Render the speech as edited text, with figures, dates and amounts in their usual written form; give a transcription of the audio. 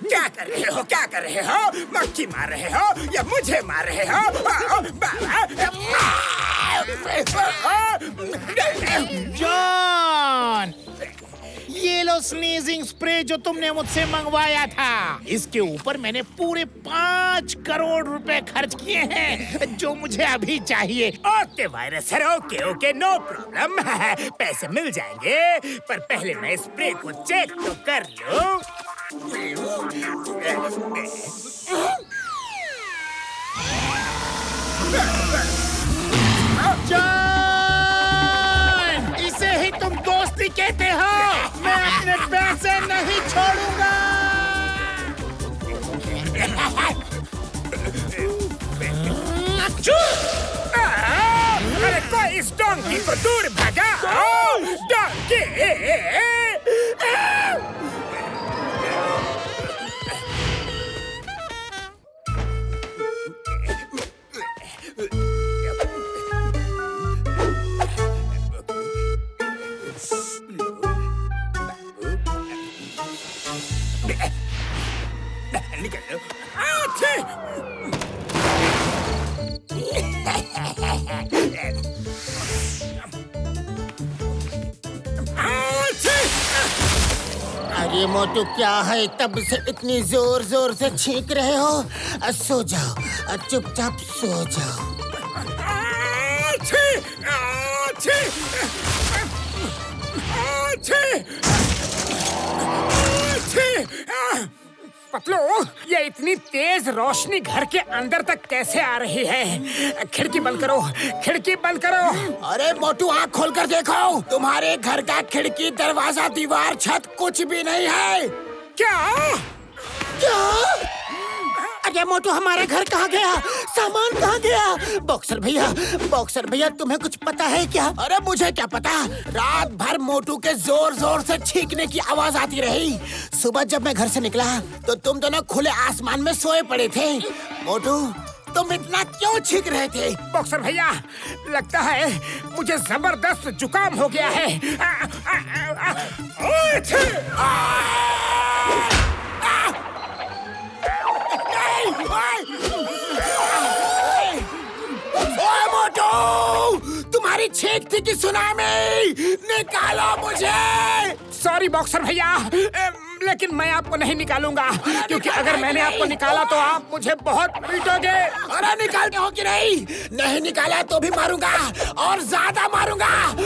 क्या कर रहे हो? क्या कर रहे हो? मक्खी मार रहे हो या मुझे मार रहे हो? जॉन, ये लो स्नीजिंग स्प्रे जो तुमने मुझसे मंगवाया था। इसके ऊपर मैंने पूरे 5 करोड़ रुपए खर्च किए हैं, जो मुझे अभी चाहिए। Okay virus sir, okay no problem. पैसे मिल जाएंगे, पर पहले मैं स्प्रे को चेक तो कर लूं। जॉन, इसे ही तुम दोस्ती कहते हो? मैं अपने पैसे नहीं छोड़ूंगा। अरे कोई इस डोंकी को दूर भगाओ। डोंकी! निकल लो। अरे मोटू, क्या है तब से इतनी जोर जोर से छींक रहे हो? सो जाओ, चुपचाप सो जाओ। पतलू, ये इतनी तेज रोशनी घर के अंदर तक कैसे आ रही है? खिड़की बंद करो, खिड़की बंद करो। अरे मोटू, आँख खोलकर देखो। तुम्हारे घर का खिड़की, दरवाजा, दीवार, छत कुछ भी नहीं है। क्या? क्या? अरे मोटू, हमारा घर कहाँ गया? सामान कहाँ गया? बॉक्सर भैया, तुम्हें कुछ पता है क्या? अरे मुझे क्या पता। रात भर मोटू के जोर जोर से छींकने की आवाज आती रही। सुबह जब मैं घर से निकला तो तुम दोनों खुले आसमान में सोए पड़े थे। मोटू, तुम इतना क्यों छींक रहे थे? बॉक्सर भैया, लगता है मुझे जबरदस्त जुकाम हो गया है। ओए मोटू, तुम्हारी छींक थी कि सुनामी? निकालो मुझे। सॉरी बॉक्सर भैया, लेकिन मैं आपको नहीं निकालूंगा, क्योंकि अगर मैंने आपको निकाला तो आप मुझे बहुत पीटोगे। अरे निकालते हो कि नहीं? नहीं निकाला तो भी मारूंगा, और ज्यादा मारूंगा।